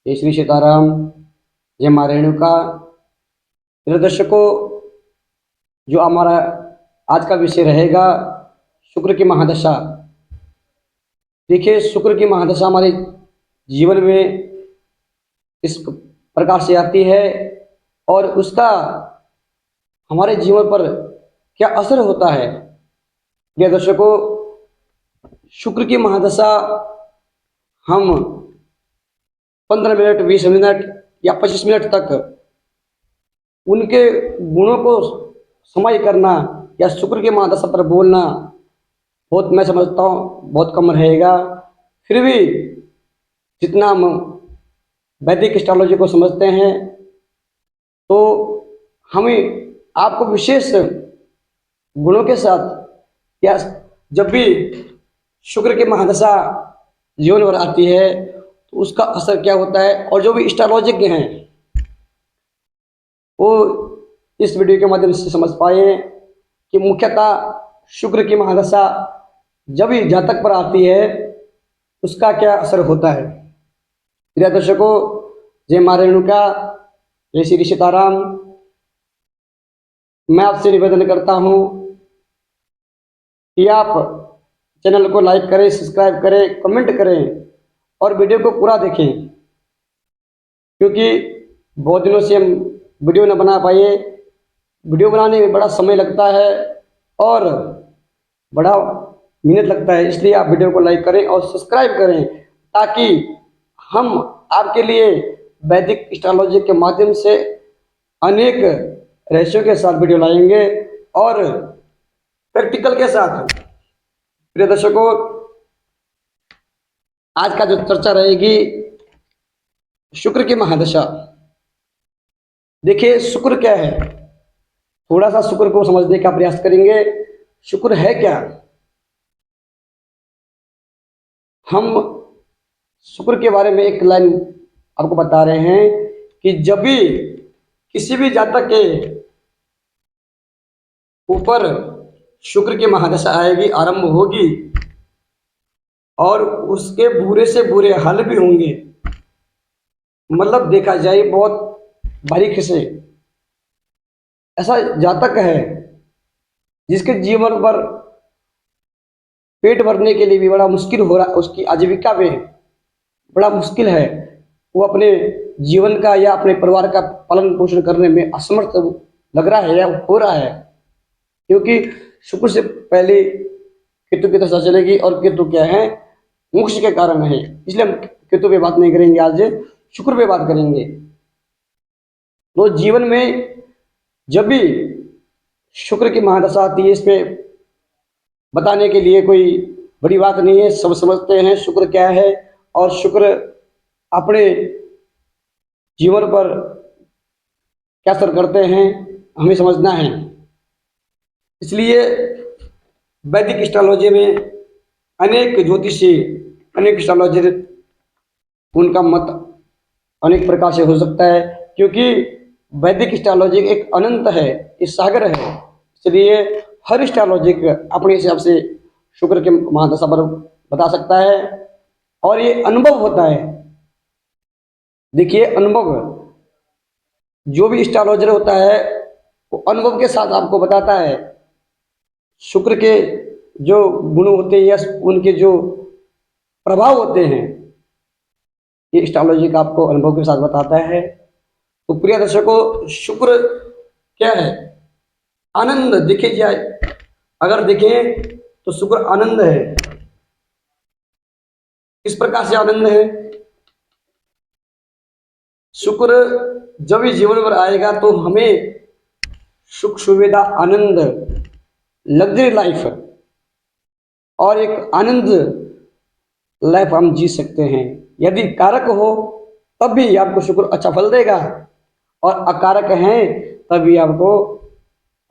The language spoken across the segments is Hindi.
जय श्री सीताराम, जय माँ रेणुका। प्रिय दर्शकों, जो हमारा आज का विषय रहेगा शुक्र की महादशा। देखिए, शुक्र की महादशा हमारे जीवन में इस प्रकार से आती है और उसका हमारे जीवन पर क्या असर होता है। प्रिय दर्शकों, शुक्र की महादशा हम 15 मिनट, 20 मिनट या 25 मिनट तक उनके गुणों को समझ करना या शुक्र की महादशा पर बोलना बहुत, मैं समझता हूँ, बहुत कम रहेगा। फिर भी जितना हम वैदिक एस्ट्रोलॉजी को समझते हैं तो हमें आपको विशेष गुणों के साथ या जब भी शुक्र की महादशा जीवन पर आती है तो उसका असर क्या होता है, और जो भी एस्ट्रोलॉजिज्ञ हैं वो इस वीडियो के माध्यम से समझ पाए कि मुख्यतः शुक्र की महादशा जब भी जातक पर आती है उसका क्या असर होता है। प्रिय दर्शकों, जय माँ रेणुका, जय श्री सीताराम। मैं आपसे निवेदन करता हूँ कि आप चैनल को लाइक करें, सब्सक्राइब करें, कमेंट करें और वीडियो को पूरा देखें, क्योंकि बहुत दिनों से हम वीडियो न बना पाए। वीडियो बनाने में बड़ा समय लगता है और बड़ा मेहनत लगता है, इसलिए आप वीडियो को लाइक करें और सब्सक्राइब करें ताकि हम आपके लिए वैदिक एस्ट्रोलॉजी के माध्यम से अनेक रहस्यों के साथ वीडियो लाएंगे और प्रैक्टिकल के साथ। प्रिय दर्शकों, आज का जो चर्चा रहेगी शुक्र की महादशा। देखिए, शुक्र क्या है, थोड़ा सा शुक्र को समझने का प्रयास करेंगे। शुक्र है क्या? हम शुक्र के बारे में एक लाइन आपको बता रहे हैं कि जब भी किसी भी जातक के ऊपर शुक्र की महादशा आएगी, आरंभ होगी, और उसके बुरे से बुरे हाल भी होंगे, मतलब देखा जाए बहुत बारीकी से, ऐसा जातक है जिसके जीवन पर पेट भरने के लिए भी बड़ा मुश्किल हो रहा, उसकी आजीविका में बड़ा मुश्किल है, वो अपने जीवन का या अपने परिवार का पालन पोषण करने में असमर्थ लग रहा है या हो रहा है, क्योंकि शुक्र से पहले केतु की दशा चलेगी और केतु क्या है, मोक्ष के कारण है। इसलिए हम केतु पे बात नहीं करेंगे, आज शुक्र पे बात करेंगे। तो जीवन में जब भी शुक्र की महादशा आती है, इस पे बताने के लिए कोई बड़ी बात नहीं है, सब समझते हैं शुक्र क्या है और शुक्र अपने जीवन पर क्या असर करते हैं, हमें समझना है। इसलिए वैदिक एस्ट्रोलॉजी में अनेक ज्योतिषी, अनेक एस्ट्रोलॉजर, उनका मत अनेक प्रकार से हो सकता है, क्योंकि वैदिक एस्ट्रोलॉजी एक अनंत है, एक सागर है। इसलिए हर एस्ट्रोलॉजी अपने हिसाब से शुक्र के महादशा पर बता सकता है और ये अनुभव होता है। देखिए, अनुभव, जो भी एस्ट्रोलॉजर होता है वो अनुभव के साथ आपको बताता है शुक्र के जो गुण होते हैं या उनके जो प्रभाव होते हैं, ये एस्ट्रोलॉजी का आपको अनुभव के साथ बताता है। तो प्रिय दर्शकों, शुक्र क्या है? आनंद। देखिए जाए, अगर देखें तो शुक्र आनंद है। किस प्रकार से आनंद है? शुक्र जब भी जीवन पर आएगा तो हमें सुख, सुविधा, आनंद, लग्जरी लाइफ और एक आनंद लाइफ हम जी सकते हैं। यदि कारक हो तब भी आपको शुक्र अच्छा फल देगा और अकारक है तब भी आपको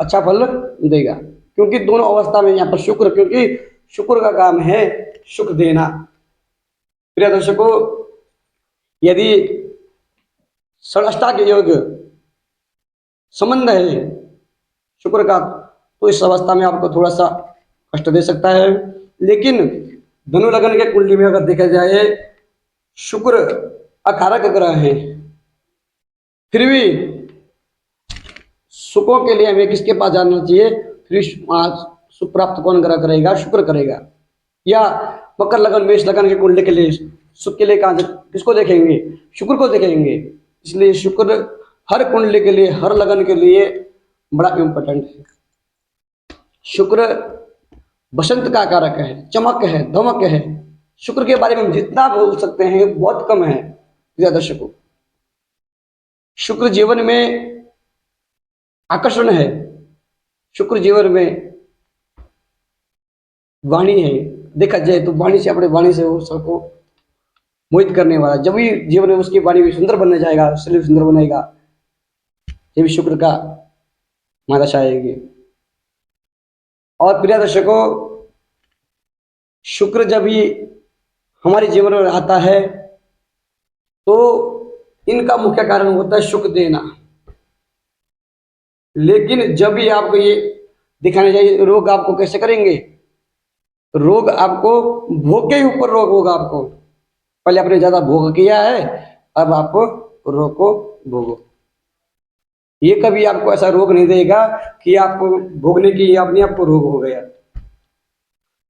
अच्छा फल देगा, क्योंकि दोनों अवस्था में यहाँ पर शुक्र, क्योंकि शुक्र का काम है सुख देना। प्रिय दर्शकों, यदि षष्ठांग योग संबंध है शुक्र का तो इस अवस्था में आपको थोड़ा सा कष्ट दे सकता है, लेकिन धनु लग्न के कुंडली में अगर देखा जाए शुक्र अकारक ग्रह हैं, फिर भी सुखों के लिए हमें किसके पास जाना चाहिए? फिर सुख प्राप्त कौन ग्रह करेगा? शुक्र करेगा। या मकर लगन मेष लगन के कुंडली के लिए सुख के लिए कहाँ किसको देखेंगे? शुक्र को देखेंगे। इसलिए शुक्र हर कुंडली के लिए, हर लगन के लिए बड़ा इंपॉर्टेंट है। शुक्र बसंत का कारक है, चमक है, धमक है। शुक्र के बारे में हम जितना बोल सकते हैं बहुत कम है प्रिय दर्शकों। शुक्र जीवन में आकर्षण है, शुक्र जीवन में वाणी है। देखा जाए तो वाणी से, अपने वाणी से वो सबको मोहित करने वाला। जब भी जीवन में उसकी वाणी भी सुंदर बनने जाएगा, शरीर सुंदर बनेगा, ये भी शुक्र का महादशा आएगी। और प्रिय दर्शकों, शुक्र जब भी हमारे जीवन में आता है तो इनका मुख्य कारण होता है सुख देना। लेकिन जब भी आपको ये दिखाने चाहिए, रोग आपको कैसे करेंगे? रोग आपको भोग के ऊपर रोग होगा। आपको पहले आपने ज्यादा भोग किया है, अब आप रोग को भोगो। ये कभी आपको ऐसा रोग नहीं देगा कि आपको भोगने की अपने आपको रोग हो गया।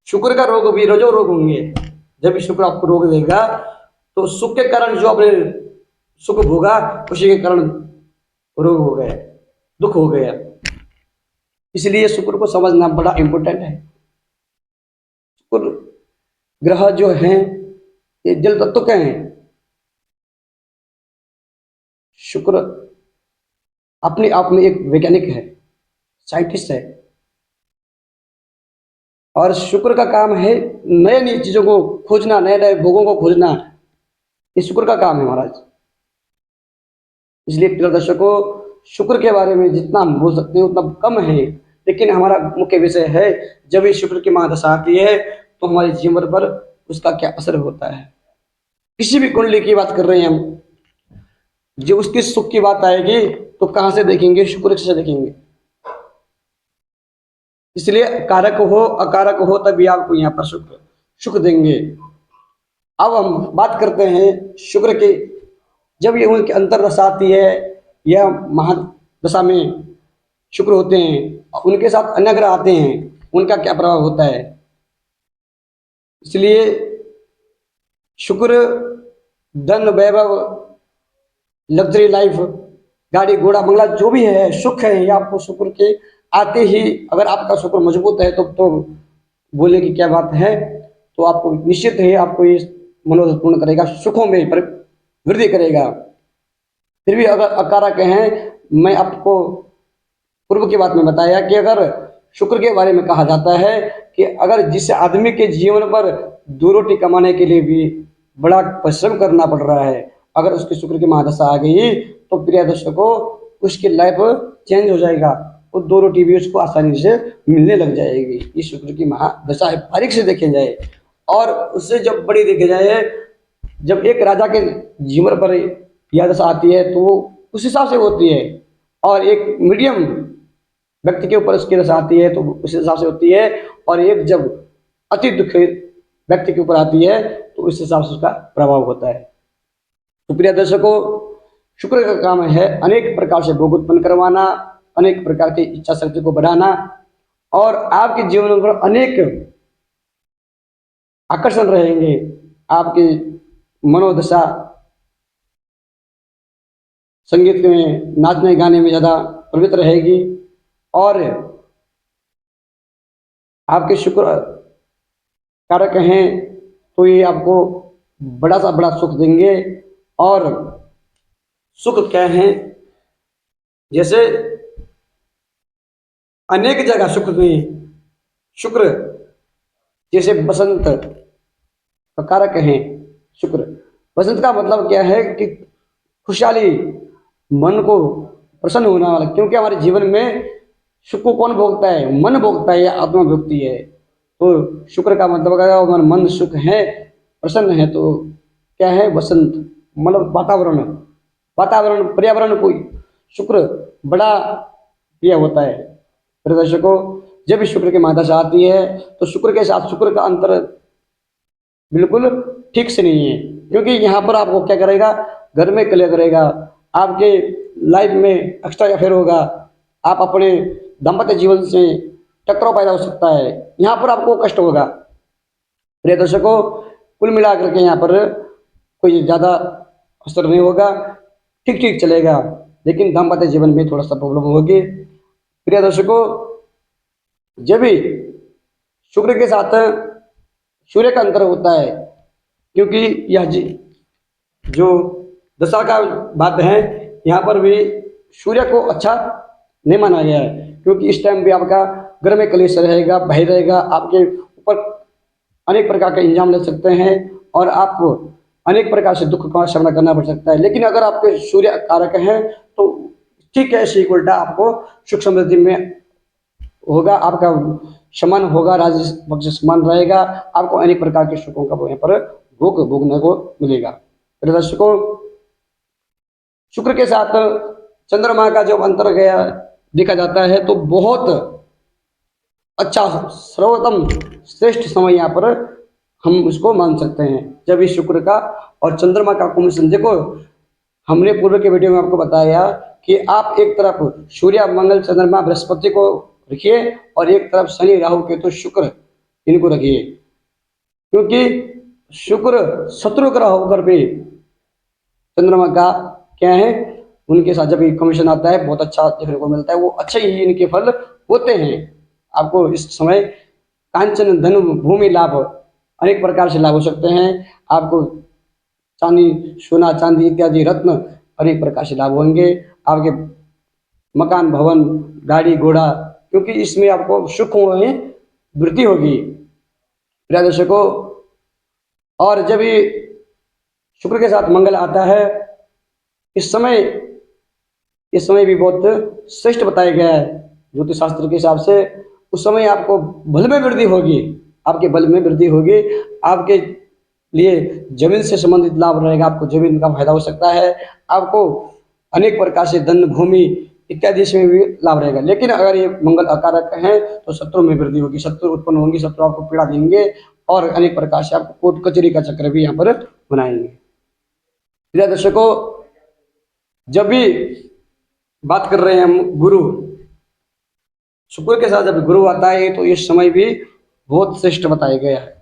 शुक्र का रोग भी रोजो रोग होंगे। जब भी शुक्र आपको रोग देगा तो सुख के कारण जो आपने सुख भोगा उसी के कारण रोग हो गया, दुख हो गया। इसलिए शुक्र को समझना बड़ा इंपॉर्टेंट है। शुक्र ग्रह जो हैं ये जल तत्व के हैं। शुक्र अपने आप में एक वैज्ञानिक है, साइंटिस्ट है। और शुक्र का काम है नए नई चीजों को खोजना, नए नए भोगों को खोजना। ये शुक्र का काम है महाराज। इसलिए प्रिय दर्शकों, शुक्र के बारे में जितना हम बोल सकते हैं उतना कम है। लेकिन हमारा मुख्य विषय है, जब ये शुक्र की महादशा आती है तो हमारे जीवन पर उसका क्या असर होता है। किसी भी कुंडली की बात कर रहे हैं हम, जो उसकी सुख की बात आएगी तो कहां से देखेंगे? शुक्र से देखेंगे। इसलिए कारक हो अकारक हो तभी आपको यहाँ पर सुख देंगे। अब हम बात करते हैं शुक्र की। जब ये उनकी अंतर्दशा आती है या महादशा में शुक्र होते हैं, उनके साथ अन्य ग्रह आते हैं, उनका क्या प्रभाव होता है। इसलिए शुक्र धन वैभव लग्जरी लाइफ, गाड़ी घोड़ा बंगला जो भी है सुख है, ये आपको शुक्र के आते ही, अगर आपका शुक्र मजबूत है तो बोले कि क्या बात है, तो आपको निश्चित है आपको ये मनोरथ पूर्ण करेगा, सुखों में वृद्धि करेगा। फिर भी अगर अकारक हैं, मैं आपको पूर्व की बात में बताया कि अगर शुक्र के बारे में कहा जाता है कि अगर जिस आदमी के जीवन पर दो रोटी कमाने के लिए भी बड़ा परिश्रम करना पड़ रहा है, अगर उसके शुक्र की महादशा आ गई तो प्रिय दर्शकों उसकी लाइफ चेंज हो जाएगा। वो दो रोटी भी उसको आसानी से मिलने लग जाएगी। ये शुक्र की महादशा बारीक से देखे जाए। और उससे जब बड़ी देखे जाए, जब एक राजा के जीवन पर यह दशा आती है तो वो उस हिसाब से होती है, और एक मीडियम व्यक्ति के ऊपर उसकी दशा आती है तो उस हिसाब से होती है, और एक जब अति दुखी व्यक्ति के ऊपर आती है तो उस हिसाब से उसका प्रभाव होता है। तो प्रिय दर्शकों, शुक्र का काम है अनेक प्रकार से भोग उत्पन्न करवाना, अनेक प्रकार की इच्छा शक्ति को बढ़ाना, और आपके जीवन पर अनेक आकर्षण रहेंगे। आपकी मनोदशा संगीत में, नाचने गाने में ज्यादा प्रवृत्त रहेगी, और आपके शुक्र कारक हैं तो ये आपको बड़ा सा बड़ा सुख देंगे। और सुख क्या है? जैसे अनेक जगह सुख में शुक्र, जैसे बसंत का कारक है शुक्र। बसंत का मतलब क्या है कि खुशहाली, मन को प्रसन्न होने वाला। क्योंकि हमारे जीवन में सुख को कौन भोगता है? मन भोगता है या आत्मा भोगती है। तो शुक्र का मतलब अगर मन सुख है, प्रसन्न है, तो क्या है? बसंत मतलब वातावरण, पर्यावरण को शुक्र बड़ा प्रिय होता है। दर्शकों, जब भी शुक्र की महादशा आती है तो शुक्र के साथ शुक्र का अंतर बिल्कुल ठीक से नहीं है। क्योंकि यहाँ पर आपको क्या करेगा, घर में क्लियर करेगा, आपके लाइफ में एक्स्ट्रा अफेयर होगा, आप अपने दाम्पत्य जीवन से टकराव पैदा हो सकता है, यहाँ पर आपको कष्ट होगा। प्रिय दर्शकों, कुल मिलाकर के यहाँ पर कोई ज़्यादा असर नहीं होगा, ठीक ठीक चलेगा, लेकिन दाम्पत्य जीवन में थोड़ा सा प्रॉब्लम होगी। प्रिय दर्शकों, जब भी शुक्र के साथ सूर्य का अंतर होता है, क्योंकि यह जो दशा का बात है, यहाँ पर भी सूर्य को अच्छा नहीं माना गया है, क्योंकि इस टाइम भी आपका घर में कलेश रहेगा, भय रहेगा, आपके ऊपर अनेक प्रकार के इंजाम लग सकते हैं और आप अनेक प्रकार से दुख का सामना करना पड़ सकता है। लेकिन अगर आपके सूर्य कारक हैं तो ठीक है, इसी उल्टा आपको सुख समृद्धि में होगा, आपका समान होगा, राजस पक्ष समान रहेगा, आपको अनेक प्रकार के सुखों का यहाँ पर भोग भोगने को मिलेगा। दर्शकों, शुक्र के साथ चंद्रमा का जब अंतर गया देखा जाता है तो बहुत अच्छा, सर्वोत्तम श्रेष्ठ समय यहाँ पर हम उसको मान सकते हैं। जब इस शुक्र का और चंद्रमा का कॉम्बिनेशन देखो, हमने पूर्व के वीडियो में आपको बताया कि आप एक तरफ सूर्य मंगल चंद्रमा बृहस्पति को रखिए और एक तरफ शनि राहु केतु शुक्र इनको रखिए, क्योंकि शुक्र शत्रु ग्रह होकर भी चंद्रमा का क्या है, उनके साथ जब कॉम्बिनेशन आता है बहुत अच्छा देखने को मिलता है, वो अच्छे ही इनके फल होते हैं। आपको इस समय कांचन धन भूमि लाभ अनेक प्रकार से लाभ हो सकते हैं, आपको चांदी सोना चांदी इत्यादि रत्न अनेक प्रकार से लाभ होंगे, आपके मकान भवन गाड़ी घोड़ा, क्योंकि इसमें आपको सुखों में वृद्धि होगी। प्रिय दर्शकों, और जब ये शुक्र के साथ मंगल आता है, इस समय भी बहुत श्रेष्ठ बताया गया है ज्योतिष शास्त्र के हिसाब से। उस समय आपको बल में वृद्धि होगी, आपके बल में वृद्धि होगी, आपके लिए जमीन से संबंधित लाभ रहेगा, आपको जमीन का फायदा हो सकता है, आपको अनेक प्रकार से धन भूमि इत्यादि इसमें भी लाभ रहेगा। लेकिन अगर ये मंगल अकारक है तो शत्रु में वृद्धि होगी, शत्रु उत्पन्न होंगे, शत्रु आपको पीड़ा देंगे और अनेक प्रकार से आपको कोर्ट कचहरी का चक्र भी यहाँ पर बनाएंगे। प्रिय दर्शकों, जब भी बात कर रहे हैं हम गुरु, शुक्र के साथ जब गुरु आता है तो इस समय भी बहुत श्रेष्ठ बताया गया है।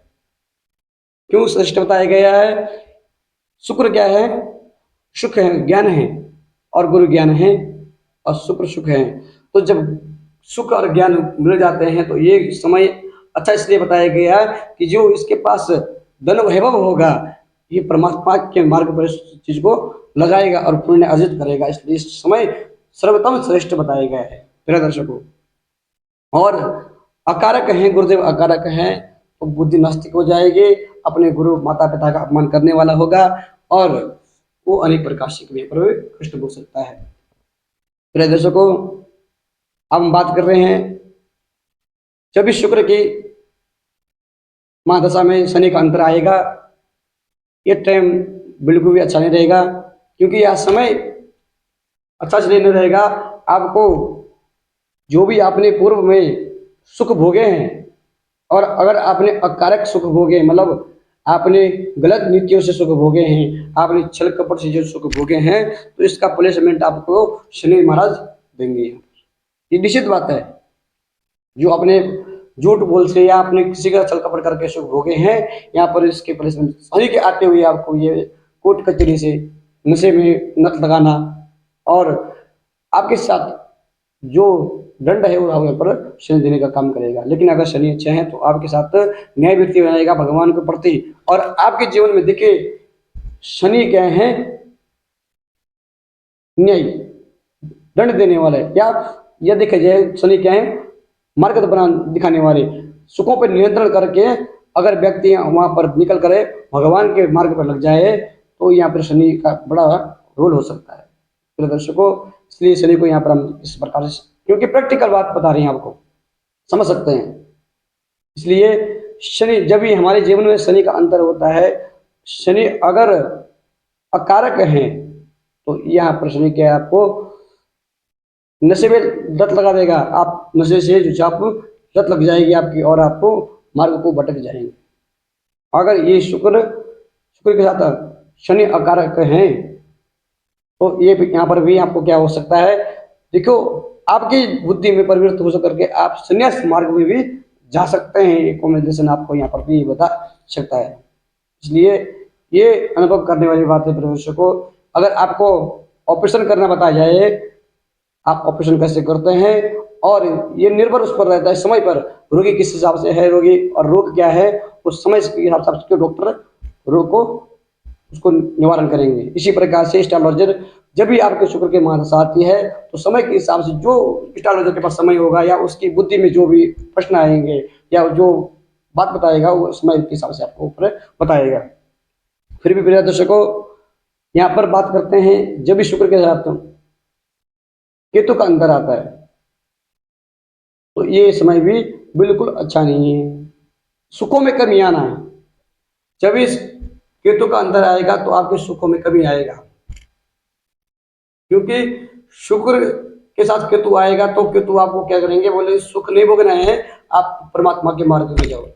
क्यों श्रेष्ठ बताया गया है? शुक्र क्या है? सुख है, ज्ञान है, और गुरु ज्ञान है और शुक्र सुख है। तो जब सुख और ज्ञान मिल जाते हैं तो ये समय अच्छा इसलिए बताया गया है कि जो इसके पास धन वैभव होगा, ये परमात्मा के मार्ग पर इस चीज को लगाएगा और पुण्य अर्जित करेगा, इसलिए इस समय सर्वोत्तम श्रेष्ठ बताया गया है। प्रिय दर्शकों, और अकारक हैं, गुरुदेव अकारक हैं तो बुद्धि नास्तिक हो जाएगी, अपने गुरु माता पिता का अपमान करने वाला होगा और वो अनेक प्रकार से पर कष्ट हो सकता है। प्रिय दर्शकों, अब हम बात कर रहे हैं 24 शुक्र की महादशा में शनि का अंतर आएगा। ये टाइम बिल्कुल भी अच्छा नहीं रहेगा, क्योंकि यह समय अच्छा से नहीं रहेगा। आपको जो भी आपने पूर्व में सुख भोगे हैं और अगर आपने अकारक सुख भोगे, मतलब आपने गलत नीतियों से सुख भोगे हैं, आपने छल कपट से जो सुख भोगे हैं, तो इसका प्लेसमेंट आपको शनि महाराज देंगे। ये निश्चित बात है। जो अपने झूठ बोल से या आपने किसी का छल कपट करके सुख भोगे हैं, यहाँ पर इसके प्लेसमेंट शनि के आते हुए आपको ये कोर्ट कचहरी से नशे में नत लगाना और आपके साथ जो दंड है वो यहाँ पर शनि देने का काम करेगा। लेकिन अगर शनि अच्छे हैं तो आपके साथ न्याय वृत्ति बनाएगा भगवान के प्रति, और आपके जीवन में देखिए शनि क्या है, न्याय दंड देने वाले, या यह देखा जाए शनि क्या है, मार्ग बना दिखाने वाले, सुखों पर नियंत्रण करके अगर व्यक्ति वहां पर निकल कर भगवान के मार्ग पर लग जाए तो यहाँ पर शनि का बड़ा रोल हो सकता है। प्रिय दर्शकों, इसलिए शनि को यहाँ पर हम इस प्रकार से, क्योंकि प्रैक्टिकल बात बता रहे हैं, आपको समझ सकते हैं, इसलिए शनि जब भी हमारे जीवन में शनि का अंतर होता है, शनि अगर अकारक है तो यहाँ पर शनि क्या है, आपको नशे में लत लगा देगा, आप नशे से जो आप लत लग जाएगी आपकी और आपको मार्ग को भटक जाएंगे। अगर ये शुक्र के साथ शनि अकारक हैं, तो ये यहाँ पर भी आपको क्या हो सकता है, देखो आपकी बुद्धि में परिवर्तन हो करके आप संन्यास मार्ग में भी जा सकते हैं। ये कॉम्बिनेशन आपको यहाँ पर भी बता सकता है। इसलिए ये अनुभव करने वाली बात है प्रोफेसर को। अगर आपको ऑपरेशन करना बताया जाए, आप ऑपरेशन कैसे करते हैं, और ये निर्भर उस पर रहता है समय पर, रोगी किस हिसाब से है रोगी और रोग क्या है, उस समय के हिसाब से डॉक्टर रोग को उसको निवारण करेंगे। इसी प्रकार से एस्ट्रोलॉजर जब भी आपके शुक्र के महादशा आती है तो समय के हिसाब से जो एस्ट्रोलॉजर के पास समय होगा या उसकी बुद्धि में जो भी प्रश्न आएंगे या जो बात बताएगा वो समय के हिसाब से आपको ऊपर बताएगा। फिर भी प्रिय दर्शकों, यहाँ पर बात करते हैं जब भी शुक्र के साथ केतु का अंतर आता है तो ये समय भी बिल्कुल अच्छा नहीं है, सुखों में कमी आना है। जब इस केतु का अंतर आएगा तो आपके सुखों में कमी आएगा, क्योंकि शुक्र के साथ केतु आएगा तो केतु आपको क्या करेंगे, बोले सुख नहीं भोगना है, आप परमात्मा के मार्ग में जाओ।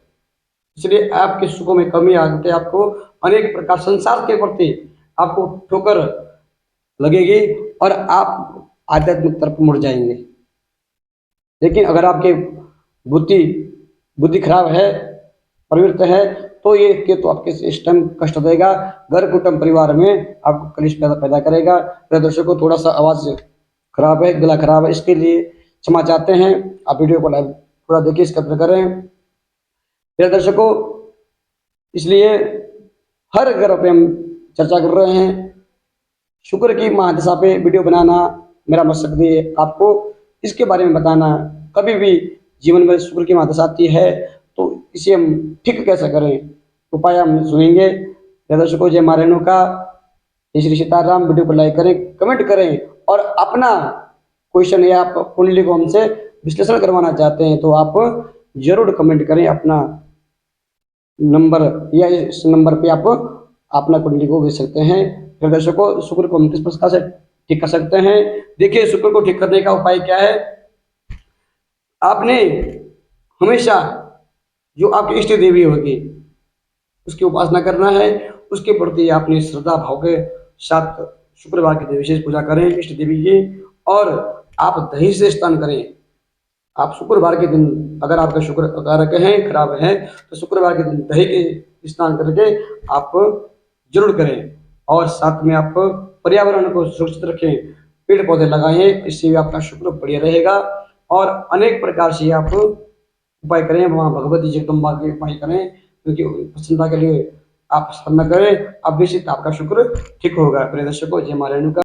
इसलिए आपके सुखों में कमी आते आपको अनेक प्रकार संसार के प्रति आपको ठोकर लगेगी और आप आध्यात्मिक तरफ मुड़ जाएंगे। लेकिन अगर आपके बुद्धि बुद्धि खराब है, प्रवृत्त है, तो ये केतु आपके इस टाइम कष्ट देगा, घर कुटुंब परिवार में आपको कलेश पैदा करेगा। मेरे दर्शकों को थोड़ा सा आवाज खराब है, गला खराब है, इसके लिए क्षमा चाहते हैं। आप वीडियो को लाइव पूरा देखिए, इसका कदर करें मेरे दर्शकों। इसलिए हर घर पे हम चर्चा कर रहे हैं, शुक्र की महादशा पे वीडियो बनाना मेरा मकसद है, आपको इसके बारे में बताना। कभी भी जीवन में शुक्र की महादशा आती है तो इसे हम ठीक कैसे करें, उपाय हम सुनेंगे। दर्शकों, जय मां रेणुका, जय श्री सीताराम। वीडियो को लाइक करें, कमेंट करें, और अपना क्वेश्चन या आप कुंडली को हमसे विश्लेषण करवाना चाहते हैं तो आप जरूर कमेंट करें अपना नंबर, या इस नंबर पे आप अपना कुंडली को भेज सकते हैं। फिर दर्शकों, शुक्र को हम किस प्रकार से ठीक कर सकते हैं, देखिए शुक्र को ठीक करने का उपाय क्या है। आपने हमेशा जो आपकी इष्ट देवी होगी उसकी उपासना करना है, उसके प्रति आपने श्रद्धा भाव के साथ शुक्रवार के दिन विशेष पूजा करें इष्ट देवी की, और आप दही से स्नान करें। आप शुक्रवार के दिन, अगर आपका शुक्र कारक है खराब है तो शुक्रवार के दिन दही के स्नान करके आप जरूर करें, और साथ में आप पर्यावरण को सुरक्षित रखें, पेड़ पौधे लगाएं, इससे भी आपका शुक्र बढ़िया रहेगा। और अनेक प्रकार से आप उपाय करें, वहाँ भगवती जगदम्बा के उपाय करें, क्योंकि प्रसन्नता के लिए आप स्मरण करें, अब निश्चित आपका शुक्र ठीक होगा। प्रिय दर्शकों, जय मां रेणुका।